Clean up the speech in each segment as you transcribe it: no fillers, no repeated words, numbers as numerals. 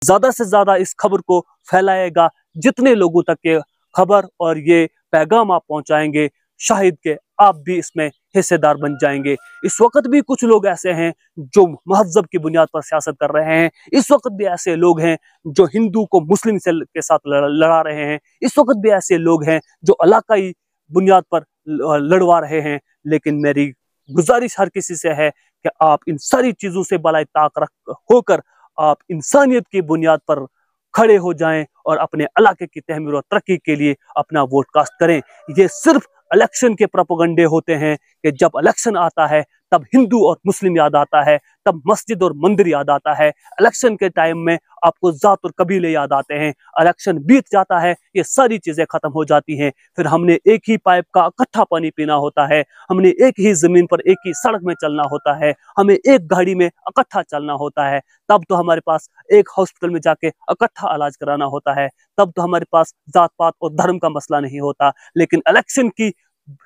ज्यादा से ज्यादा इस खबर को फैलाएगा, जितने लोगों तक ये खबर और ये पैगाम आप पहुंचाएंगे, शायद के आप भी इसमें हिस्सेदार बन जाएंगे। इस वक्त भी कुछ लोग ऐसे हैं जो महजब की बुनियाद पर सियासत कर रहे हैं। इस वक्त भी ऐसे लोग हैं जो हिंदू को मुस्लिम से के साथ लड़ा रहे हैं। इस वक्त भी ऐसे लोग हैं जो इलाकाई बुनियाद पर लड़वा रहे हैं। लेकिन मेरी गुजारिश हर किसी से है कि आप इन सारी चीजों से बलाए ताक रख होकर आप इंसानियत की बुनियाद पर खड़े हो जाएं और अपने इलाके की तहमीर और तरक्की के लिए अपना वोट कास्ट करें। ये सिर्फ इलेक्शन के प्रोपेगेंडे होते हैं कि जब इलेक्शन आता है तब हिंदू और मुस्लिम याद आता है, तब मस्जिद और मंदिर याद आता है। इलेक्शन के टाइम में आपको जात और कबीले याद आते हैं। इलेक्शन बीत जाता है, ये सारी चीजें खत्म हो जाती हैं। फिर हमने एक ही पाइप का इकट्ठा पानी पीना होता है, हमने एक ही जमीन पर एक ही सड़क में चलना होता है, हमें एक गाड़ी में इकट्ठा चलना होता है। तब तो हमारे पास एक हॉस्पिटल में जाके इकट्ठा इलाज कराना होता है, तब तो हमारे पास जात पात और धर्म का मसला नहीं होता। लेकिन इलेक्शन की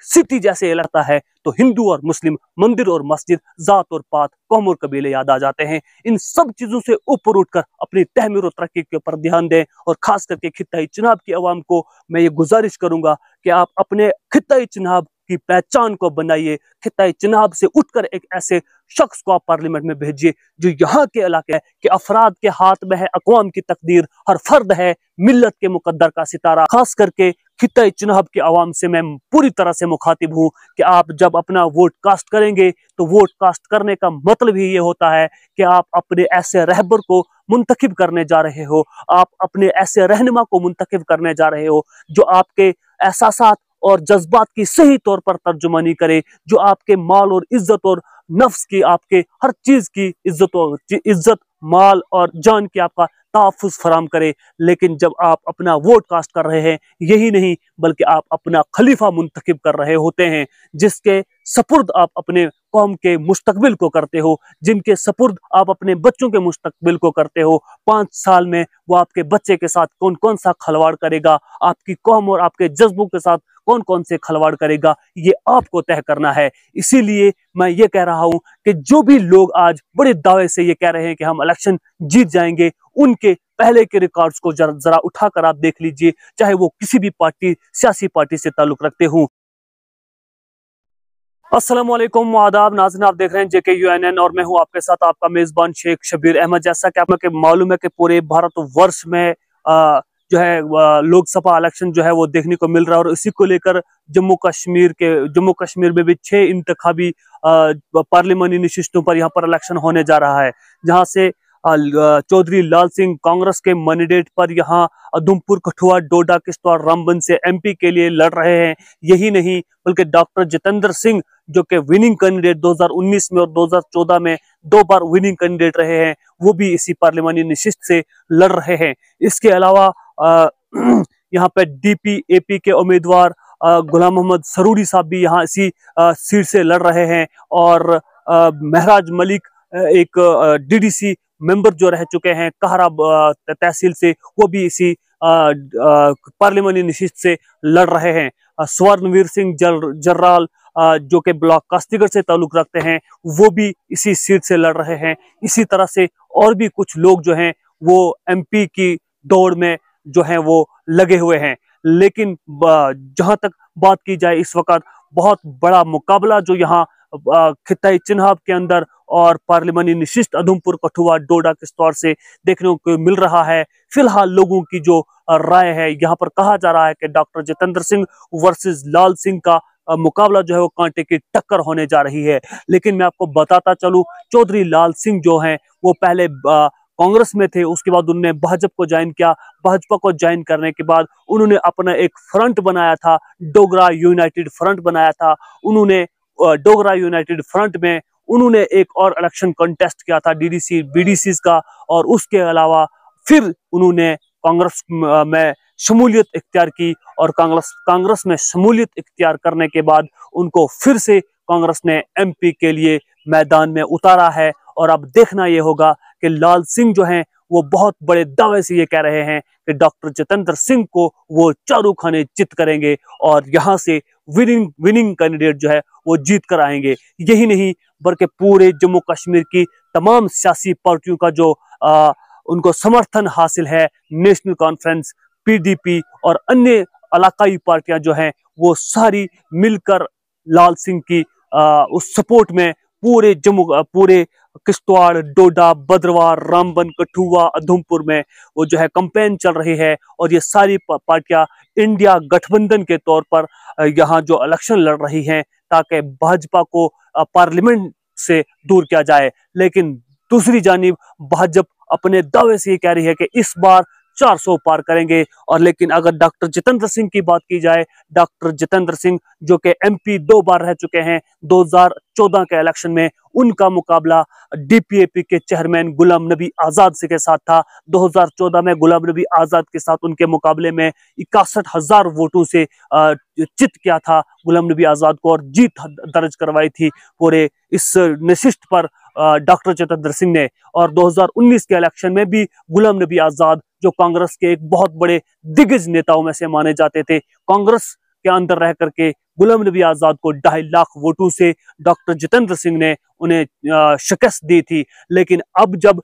सिटी जैसे लगता है तो हिंदू और मुस्लिम, मंदिर और मस्जिद, जात और पात, कौम और कबीले याद आ जाते हैं। इन सब चीजों से ऊपर उठकर अपनी तहमीर और तरक्की के ऊपर ध्यान दें। और खास करके खित्ताई चिनाब की आवाम को मैं ये गुजारिश करूंगा कि आप अपने खित्ताई चिनाब की पहचान को बनाइए। खित्ताई चिनाब से उठकर एक ऐसे शख्स को आप पार्लियामेंट में भेजिए जो यहाँ के इलाके है कि अफराद के हाथ में है अक़वाम की तकदीर, हर फर्द है मिल्लत के मुकद्दर का सितारा। खास करके खित्ताई चिनाब की आवाम से मैं पूरी तरह से मुखातिब हूँ कि आप जब अपना वोट कास्ट करेंगे तो वोट कास्ट करने का मतलब ही ये होता है कि आप अपने ऐसे रहबर को मुंतखब करने जा रहे हो, आप अपने ऐसे रहनुमा को मुंतखब करने जा रहे हो जो आपके एहसासात और जज्बात की सही तौर पर तर्जुमानी करे, जो आपके माल और इज्जत और नफ्स की, आपके हर चीज की इज्जत माल और जान की आपका तहफ़्फ़ुज़ फराम करे। लेकिन जब आप अपना वोट कास्ट कर रहे हैं, यही नहीं बल्कि आप अपना खलीफा मुंतखब कर रहे होते हैं, जिसके सपुर्द आप अपने कौम के मुस्तकबिल को करते हो, जिनके सपुर्द आप अपने बच्चों के मुस्तकबिल को करते हो। 5 साल में वो आपके बच्चे के साथ कौन कौन सा खलवाड़ करेगा, आपकी कौम और आपके जज्बों के साथ कौन कौन से खलवाड़ करेगा, ये आपको तय करना है। इसीलिए मैं ये कह रहा हूं कि जो भी लोग आज बड़े दावे से ये कह रहे हैं कि हम इलेक्शन जीत जाएंगे, उनके पहले के रिकॉर्ड्स को जरा उठाकर आप देख लीजिए, चाहे वो किसी भी पार्टी, सियासी पार्टी से ताल्लुक रखते हों। अस्सलाम वालेकुम, आदाब नाज़रीन, आप देख रहे हैं JKUNN और मैं हूं आपके साथ आपका मेजबान शेख शबीर अहमद। जैसा कि आपको मालूम है कि पूरे भारतवर्ष में जो है लोकसभा इलेक्शन जो है वो देखने को मिल रहा है और इसी को लेकर जम्मू कश्मीर में भी 6 इंतखाबी पार्लियामानी नशिस्तों पर यहाँ पर इलेक्शन होने जा रहा है, जहाँ से चौधरी लाल सिंह कांग्रेस के मैंडेट पर यहाँ उधमपुर, कठुआ, डोडा, किश्तवाड़, रामबन से MP के लिए लड़ रहे हैं। यही नहीं बल्कि डॉक्टर जितेंद्र सिंह जो कि विनिंग कैंडिडेट 2019 में और 2014 में 2 बार विनिंग कैंडिडेट रहे हैं, वो भी इसी पार्लियामानी नशिस्त से लड़ रहे हैं। इसके अलावा यहाँ पे DP AP के उम्मीदवार गुलाम मोहम्मद सरूरी साहब भी यहाँ इसी सीट से लड़ रहे हैं और महराज मलिक एक DDC मेंबर जो रह चुके हैं कहरा तहसील से, वो भी इसी पार्लियामानी नशिस्त से लड़ रहे हैं। स्वर्णवीर सिंह जर्राल जो कि ब्लॉक कास्तीगढ़ से ताल्लुक रखते हैं, वो भी इसी सीट से लड़ रहे हैं। इसी तरह से और भी कुछ लोग जो हैं वो MP की दौड़ में जो हैं वो लगे हुए हैं। लेकिन जहां तक बात की जाए, इस वक्त बहुत बड़ा मुकाबला जो यहाँ खित्ताई चिनाब के अंदर और पार्लियामानी नशिस्त उधमपुर, कठुआ, डोडा, किश्तवाड़ से देखने को मिल रहा है। फिलहाल लोगों की जो राय है, यहाँ पर कहा जा रहा है कि डॉक्टर जितेंद्र सिंह वर्सेस लाल सिंह का मुकाबला जो है वो कांटे की टक्कर होने जा रही है। लेकिन मैं आपको बताता चलूं, चौधरी लाल सिंह जो हैं वो पहले कांग्रेस में थे, उसके बाद उन्होंने भाजपा को ज्वाइन किया। भाजपा को ज्वाइन करने के बाद उन्होंने अपना एक फ्रंट बनाया था, डोगरा यूनाइटेड फ्रंट बनाया था। उन्होंने डोगरा यूनाइटेड फ्रंट में उन्होंने एक और इलेक्शन कंटेस्ट किया था DDC BDC का, और उसके अलावा फिर उन्होंने कांग्रेस में शमूलियत इख्तियार की और कांग्रेस में शमूलियत इख्तियार करने के बाद उनको फिर से कांग्रेस ने MP के लिए मैदान में उतारा है। और अब देखना यह होगा कि लाल सिंह जो हैं वो बहुत बड़े दावे से ये कह रहे हैं कि डॉक्टर जितेंद्र सिंह को वो चारों खाने चित करेंगे और यहाँ से विनिंग कैंडिडेट जो है वो जीत कर आएंगे। यही नहीं बल्कि पूरे जम्मू कश्मीर की तमाम सियासी पार्टियों का जो उनको समर्थन हासिल है। नेशनल कॉन्फ्रेंस, पीडीपी और अन्य इलाकाई पार्टियां जो हैं वो सारी मिलकर लाल सिंह की उस सपोर्ट में पूरे किश्तवाड़, डोडा, भद्रवाह, रामबन, कठुआ, उधमपुर में वो जो है कैंपेन चल रही है। और ये सारी पार्टियां इंडिया गठबंधन के तौर पर यहाँ जो इलेक्शन लड़ रही हैं ताकि भाजपा को पार्लियामेंट से दूर किया जाए। लेकिन दूसरी जानिब भाजपा अपने दावे से ये कह रही है कि इस बार 400 पार करेंगे। और लेकिन अगर डॉक्टर जितेंद्र सिंह की बात की जाए, डॉक्टर जितेंद्र सिंह जो कि एमपी 2 बार रह चुके हैं, 2014 के इलेक्शन में उनका मुकाबला डीपीएपी के चेयरमैन गुलाम नबी आजाद से के साथ था। 2014 में गुलाम नबी आजाद के साथ उनके मुकाबले में 61,000 वोटों से चित किया था गुलाम नबी आजाद को और जीत दर्ज करवाई थी पूरे इस नशिस्त पर डॉक्टर जितेंद्र सिंह ने। और 2019 के इलेक्शन में भी गुलाम नबी आजाद जो कांग्रेस के एक बहुत बड़े दिग्गज नेताओं में से माने जाते थे, कांग्रेस के अंदर रह करके गुलाम नबी आजाद को 2.5 लाख वोटों से डॉक्टर जितेंद्र सिंह ने उन्हें शिकस्त दी थी। लेकिन अब जब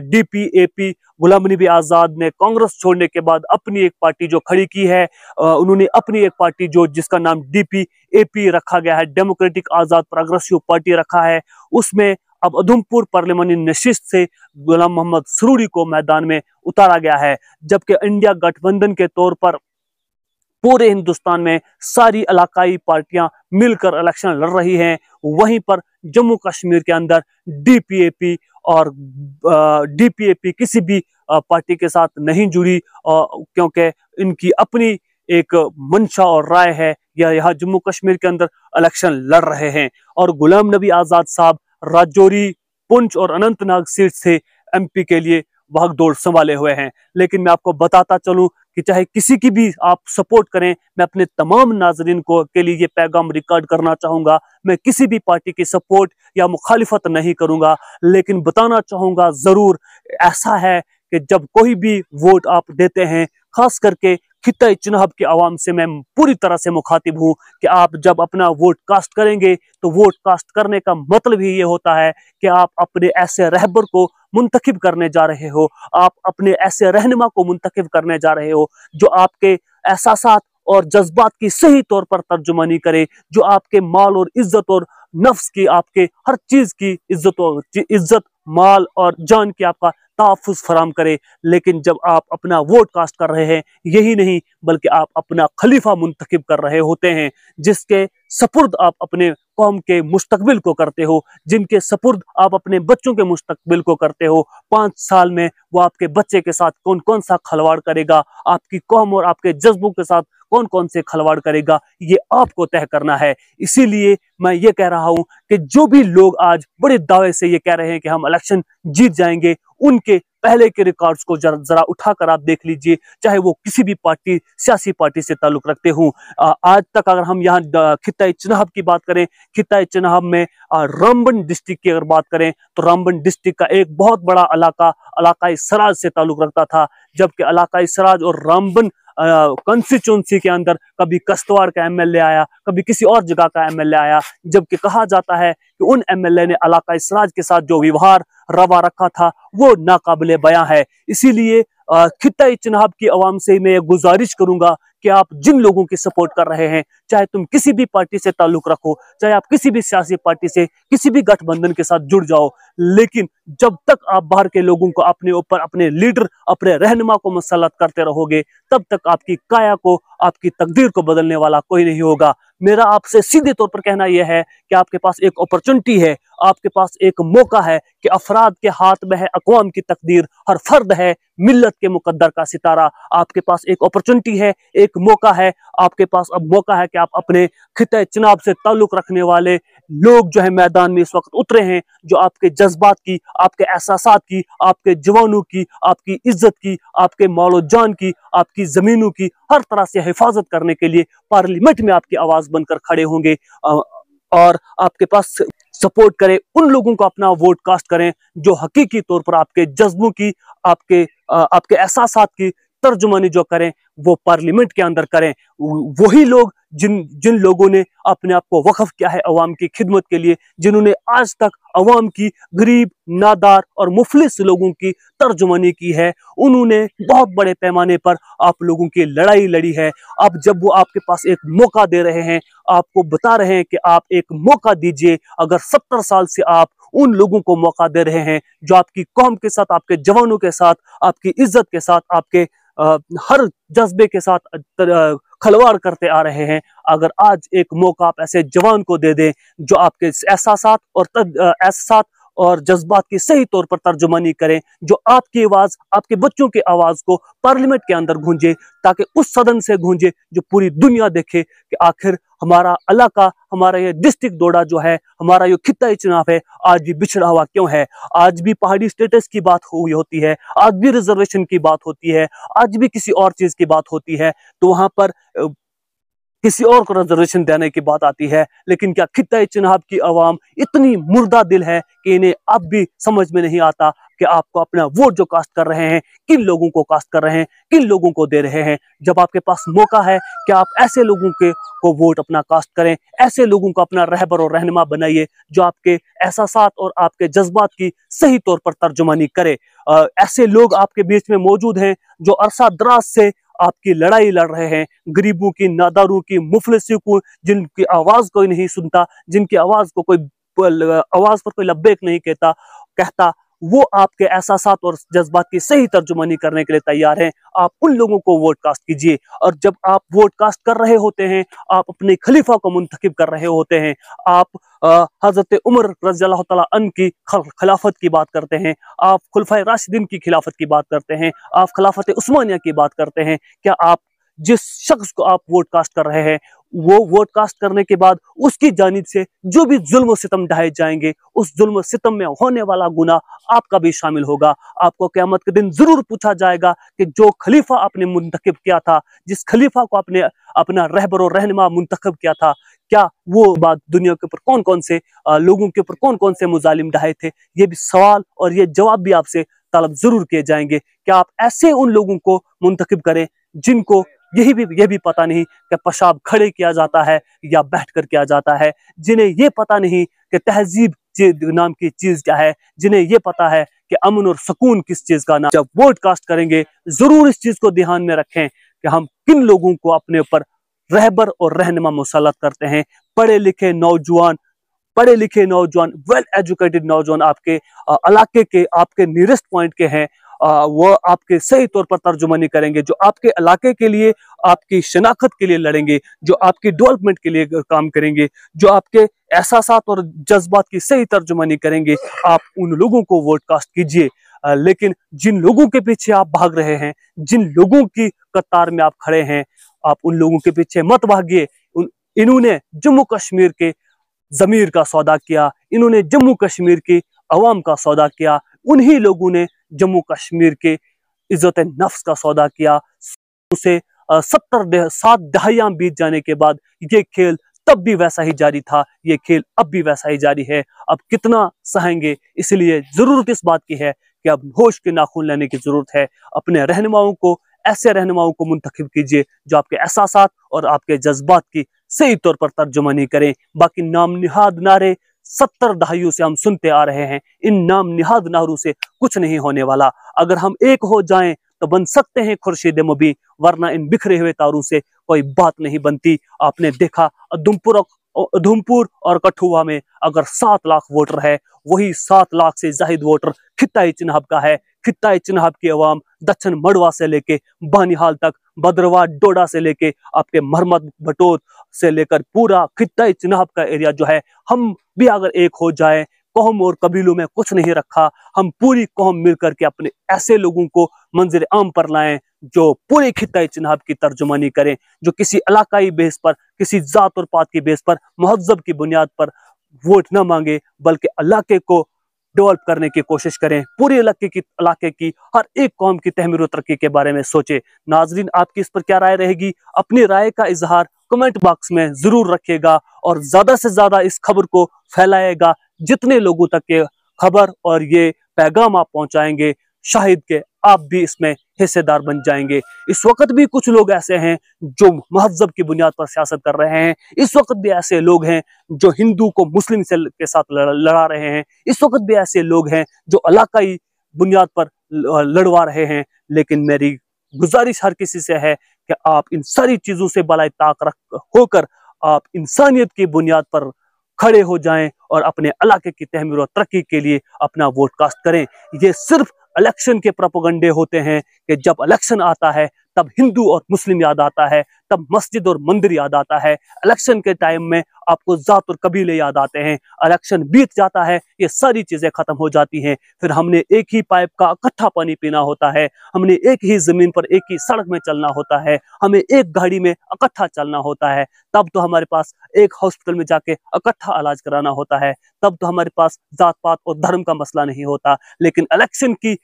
डीपीएपी गुलाम नबी आजाद ने कांग्रेस छोड़ने के बाद अपनी एक पार्टी जो खड़ी की है, उन्होंने अपनी एक पार्टी जो जिसका नाम डीपीएपी रखा गया है, डेमोक्रेटिक आजाद प्रोग्रेसिव पार्टी रखा है, उसमें अब उधमपुर पार्लियामानी नशिस्त से गुलाम मोहम्मद सरूरी को मैदान में उतारा गया है। जबकि इंडिया गठबंधन के तौर पर पूरे हिंदुस्तान में सारी इलाकाई पार्टियां मिलकर इलेक्शन लड़ रही हैं, वहीं पर जम्मू कश्मीर के अंदर डीपीएपी किसी भी पार्टी के साथ नहीं जुड़ी, क्योंकि इनकी अपनी एक मंशा और राय है या यहाँ जम्मू कश्मीर के अंदर इलेक्शन लड़ रहे हैं। और गुलाम नबी आजाद साहब राजौरी, पुंछ और अनंतनाग सीट से एमपी के लिए भागदौड़ संभाले हुए हैं। लेकिन मैं आपको बताता चलूं कि चाहे किसी की भी आप सपोर्ट करें, मैं अपने तमाम नाजरीन को के लिए ये पैगाम रिकॉर्ड करना चाहूंगा, मैं किसी भी पार्टी की सपोर्ट या मुखालिफत नहीं करूंगा, लेकिन बताना चाहूंगा जरूर ऐसा है कि जब कोई भी वोट आप देते हैं, खास करके खित्ता चुनाव की आवाम से मैं पूरी तरह से मुखातिब हूं कि आप जब अपना वोट कास्ट करेंगे तो वोट कास्ट करने का मतलब ही ये होता है कि आप अपने ऐसे रहबर को मुंतखब करने जा रहे हो, आप अपने ऐसे रहनुमा को मुंतखब करने जा रहे हो जो आपके एहसासात और जज्बात की सही तौर पर तर्जुमानी करे, जो आपके माल और इज्जत और नफ्स की, आपके हर चीज की इज्जत माल और जान की आपका तहफ़्फ़ुज़ फराम करे। लेकिन जब आप अपना वोट कास्ट कर रहे हैं, यही नहीं बल्कि आप अपना खलीफा मुंतखब कर रहे होते हैं, जिसके सपुर्द आप अपने कौम के मुस्तकबिल को करते हो, जिनके सपुर्द आप अपने बच्चों के मुस्तकबिल को करते हो। 5 साल में वो आपके बच्चे के साथ कौन कौन सा खलवाड़ करेगा, आपकी कौम और आपके जज्बों के साथ कौन कौन से खलवाड़ करेगा, ये आपको तय करना है। इसीलिए मैं ये कह रहा हूं कि जो भी लोग आज बड़े दावे से ये कह रहे हैं कि हम इलेक्शन जीत जाएंगे, उनके पहले के रिकॉर्ड्स को जरा उठाकर आप देख लीजिए, चाहे वो किसी भी पार्टी, सियासी पार्टी से ताल्लुक रखते हों। आज तक अगर हम यहाँ खित्ता चुनाव की बात करें, खित्ता चुनाव में रामबन डिस्ट्रिक्ट की अगर बात करें तो रामबन डिस्ट्रिक्ट का एक बहुत बड़ा इलाकाई सराज से ताल्लुक रखता था, जबकि इलाकाई सराज और रामबन कॉन्स्टिट्यूंसी के अंदर कभी कश्तवाड़ का एमएलए आया, कभी किसी और जगह का एमएलए आया, जबकि कहा जाता है कि उन एमएलए ने इलाकाई सराज के साथ जो व्यवहार रवा रखा था वो नाकाबिले बयां है। इसीलिए खित्ता चुनाव की आवाम से मैं गुजारिश करूंगा कि आप जिन लोगों की सपोर्ट कर रहे हैं, चाहे तुम किसी भी पार्टी से ताल्लुक रखो, चाहे आप किसी भी सियासी पार्टी से, किसी भी गठबंधन के साथ जुड़ जाओ, लेकिन जब तक आप बाहर के लोगों को अपने ऊपर, अपने लीडर, अपने रहनुमा को मुसल्लत करते रहोगे, तब तक आपकी काया को, आपकी तकदीर को बदलने वाला कोई नहीं होगा। मेरा आपसे सीधे तौर पर कहना यह है कि आपके पास एक अपॉर्चुनिटी है, आपके पास एक मौका है कि अफराद के हाथ में है अक़वाम की तकदीर, हर फर्द है मिल्लत के मुकद्दर का सितारा। आपके पास एक अपॉर्चुनिटी है, एक मौका है, आपके पास अब मौका है कि आप अपने खित्ते चुनाव से ताल्लुक रखने वाले लोग जो है मैदान में इस वक्त उतरे हैं, जो आपके जज्बात की, आपके एहसासात की, आपके जवानों की, आपकी इज्जत की, आपके मालो जान की, आपकी जमीनों की हर तरह से हिफाजत करने के लिए पार्लियामेंट में आपकी आवाज बनकर खड़े होंगे। और आपके पास सपोर्ट करें, उन लोगों को अपना वोट कास्ट करें जो हकीकी तौर पर आपके जज्बों की, आपके एहसासात की तर्जुमानी जो करें वो पार्लियामेंट के अंदर करें। वही लोग जिन लोगों ने अपने आप को वक्फ किया है अवाम की खिदमत के लिए, जिन्होंने आज तक अवाम की गरीब, नादार और मुफलिस लोगों की तर्जुमानी की है, उन्होंने बहुत बड़े पैमाने पर आप लोगों की लड़ाई लड़ी है। अब जब वो आपके पास एक मौका दे रहे हैं, आपको बता रहे हैं कि आप एक मौका दीजिए, अगर 70 साल से आप उन लोगों को मौका दे रहे हैं जो आपकी कौम के साथ, आपके जवानों के साथ, आपकी इज्जत के साथ, आपके हर जज्बे के साथ खलवाड़ करते आ रहे हैं, अगर आज एक मौका आप ऐसे जवान को दे दें जो आपके एहसासात और जज्बात की सही तौर पर तर्जुमानी करें, जो आपकी आवाज, आपके बच्चों की आवाज को पार्लियामेंट के अंदर गूंजे, ताकि उस सदन से गूंजे जो पूरी दुनिया देखे कि आखिर हमारा इलाका, हमारा ये डिस्ट्रिक्ट डोडा जो है, हमारा ये खित्ता चुनाव है, आज भी बिछड़ा हुआ क्यों है। आज भी पहाड़ी स्टेटस की बात हुई होती है, आज भी रिजर्वेशन की बात होती है, आज भी किसी और चीज की बात होती है, तो वहां पर किसी और को रिजर्वेशन देने की बात आती है। लेकिन क्या खित्ता चुनाव की आवाम इतनी मुर्दा दिल है कि इन्हें अब भी समझ में नहीं आता कि आपको अपना वोट जो कास्ट कर रहे हैं, किन लोगों को कास्ट कर रहे हैं, किन लोगों को दे रहे हैं। जब आपके पास मौका है कि आप ऐसे लोगों को वोट अपना कास्ट करें, ऐसे लोगों को अपना रहबर और रहनुमा बनाइए जो आपके एहसासात और आपके जज्बात की सही तौर पर तर्जुमानी करे। ऐसे लोग आपके बीच में मौजूद हैं जो अरसा दराज से आपकी लड़ाई लड़ रहे हैं, गरीबों की, नादारों की, मुफलिसों को, जिनकी आवाज कोई नहीं सुनता, जिनकी आवाज को कोई आवाज पर कोई लब्बैक नहीं कहता, वो आपके एहसासात और जज्बात की सही तर्जुमानी करने के लिए तैयार हैं। आप उन लोगों को वोट कास्ट कीजिए, और जब आप वोट कास्ट कर रहे होते हैं, आप अपने खलीफा को मुंतखब कर रहे होते हैं, आप हजरत उमर रज़ियल्लाहु तआला अन्हु की खिलाफत की बात करते हैं, आप खुलफाए राशिदीन की खिलाफत की बात करते हैं, आप खिलाफत उस्मानिया की बात करते हैं। क्या आप जिस शख्स को आप वोट कास्ट कर रहे हैं, वो वोट कास्ट करने के बाद उसकी जानिब से जो भी जुल्म सितम ढाए जाएंगे, उस जुल्म सितम में होने वाला गुनाह आपका भी शामिल होगा। आपको क़यामत के दिन जरूर पूछा जाएगा कि जो खलीफा आपने मुंतखब किया था, जिस खलीफा को आपने अपना रहबर और रहनुमा मुंतखब किया था, क्या वो बात दुनिया के ऊपर कौन कौन से लोगों के ऊपर कौन कौन से मुजालिम ढाए थे। ये भी सवाल और ये जवाब भी आपसे तलब जरूर किए जाएंगे। क्या आप ऐसे उन लोगों को मुंतखब करें जिनको यह भी पता नहीं कि पेशाब खड़े किया जाता है या बैठकर किया जाता है, जिन्हें ये पता नहीं कि तहजीब नाम की चीज क्या है, जिन्हें ये पता है कि अमन और सुकून किस चीज का नाम। जब वोट कास्ट करेंगे जरूर इस चीज को ध्यान में रखें कि हम किन लोगों को अपने ऊपर रहबर और रहनुमा मुसल्लत करते हैं। पढ़े लिखे नौजवान, वेल एजुकेटेड नौजवान आपके इलाके के, आपके नियरेस्ट पॉइंट के हैं, वो आपके सही तौर पर तर्जुमानी करेंगे, जो आपके इलाके के लिए, आपकी शनाख्त के लिए लड़ेंगे, जो आपकी डेवलपमेंट के लिए काम करेंगे, जो आपके एहसासात और जज्बात की सही तर्जुमानी करेंगे। आप उन लोगों को वोट कास्ट कीजिए। लेकिन जिन लोगों के पीछे आप भाग रहे हैं, जिन लोगों की कतार में आप खड़े हैं, आप उन लोगों के पीछे मत भागिए। इन्होंने जम्मू कश्मीर के जमीर का सौदा किया, इन्होंने जम्मू कश्मीर की अवाम का सौदा किया, उन्हीं लोगों ने जम्मू कश्मीर के इज्जत नफ्स का सौदा किया। उसे 7 दहाइयां बीत जाने के बाद ये खेल तब भी वैसा ही जारी था, ये खेल अब भी वैसा ही जारी है। अब कितना सहेंगे, इसलिए जरूरत इस बात की है कि अब होश के नाखून लेने की जरूरत है। अपने रहनुमाओं को, ऐसे रहनुमाओं को मुंतखब कीजिए जो आपके एहसासात और आपके जज्बात की सही तौर पर तर्जुमानी करें। बाकी नाम निहाद नारे 70 दहाइयों से हम सुनते आ रहे हैं, इन नाम निहाद नारों से कुछ नहीं होने वाला। अगर हम एक हो जाएं तो बन सकते हैं खुर्शीद मुबीन, वरना इन बिखरे हुए तारों से कोई बात नहीं बनती। आपने देखा उधमपुर और कठुआ में अगर 7 लाख वोटर है, वही 7 लाख से जाहिद वोटर खित्ता चिन्हब का है। खित्ता चिन्हब की अवाम दक्षिण मड़वा से लेके बानीहाल तक, बदरवा डोडा से लेके आपके महमद बटोर से लेकर पूरा खित्ता चिन्हब का एरिया जो है, हम भी अगर एक हो जाए, कौम और कबीलों में कुछ नहीं रखा, हम पूरी कौम मिलकर के अपने ऐसे लोगों को मंजिल आम पर लाएं जो पूरे खित्ता चिन्हब की तर्जुमानी करें, जो किसी इलाकाई बेस पर, किसी जात और पात की बेस पर, महजब की बुनियाद पर वोट न मांगे, बल्कि इलाके को डेवलप करने की कोशिश करें। पूरे इलाके की हर एक कौम की तहमीर और तरक्की के बारे में सोचे। नाजरीन, आपकी इस पर क्या राय रहेगी? अपनी राय का इजहार कमेंट बॉक्स में जरूर रखिएगा और ज्यादा से ज्यादा इस खबर को फैलाएगा। जितने लोगों तक ये खबर और ये पैगाम आप पहुंचाएंगे, शाहिद के आप भी इसमें हिस्सेदार बन जाएंगे। इस वक्त भी कुछ लोग ऐसे हैं जो महज़ब की बुनियाद पर सियासत कर रहे हैं। इस वक्त भी ऐसे लोग हैं जो हिंदू को मुस्लिम से के साथ लड़ा रहे हैं। इस वक्त भी ऐसे लोग हैं जो इलाकाई बुनियाद पर लड़वा रहे हैं। लेकिन मेरी गुजारिश हर किसी से है कि आप इन सारी चीजों से बलाए ताक रख होकर आप इंसानियत की बुनियाद पर खड़े हो जाएं और अपने इलाके की तहमीर और तरक्की के लिए अपना वोट कास्ट करें। ये सिर्फ इलेक्शन के प्रोपेगेंडे होते हैं कि जब इलेक्शन आता है तब हिंदू और मुस्लिम याद आता है, तब मस्जिद और मंदिर याद आता है। इलेक्शन के टाइम में आपको जात और कबीले याद आते हैं। इलेक्शन बीत जाता है, ये सारी चीजें खत्म हो जाती हैं। फिर हमने एक ही पाइप का इकट्ठा पानी पीना होता है, हमने एक ही जमीन पर एक ही सड़क में चलना होता है, हमें एक गाड़ी में इकट्ठा चलना होता है। तब तो हमारे पास एक हॉस्पिटल में जाके इकट्ठा इलाज कराना होता है, तब तो हमारे पास जात पात और धर्म का मसला नहीं होता। लेकिन इलेक्शन की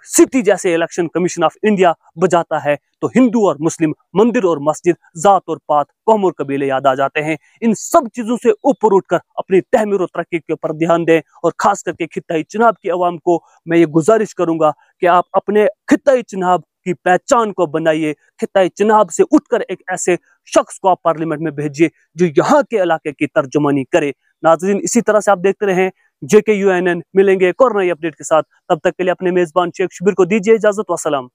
सिटी जैसे इलेक्शन कमीशन ऑफ इंडिया बजाता है तो हिंदू और मुस्लिम, मंदिर और मस्जिद, जात और पात, कौम और कबीले याद आ जाते हैं। इन सब चीजों से ऊपर उठकर अपनी तहमीर और तरक्की के ऊपर ध्यान दें। और खास करके खिताई चुनाव की अवाम को मैं ये गुजारिश करूंगा कि आप अपने खिताई चुनाव की पहचान को बनाइए। खिताई चुनाव से उठकर एक ऐसे शख्स को आप पार्लियामेंट में भेजिए जो यहाँ के इलाके की तर्जुमानी करे। नाज़रीन, इसी तरह से आप देखते रहें JKUNN। मिलेंगे एक और नई अपडेट के साथ, तब तक के लिए अपने मेजबान शेख शबीर को दीजिए इजाजत। वसलाम।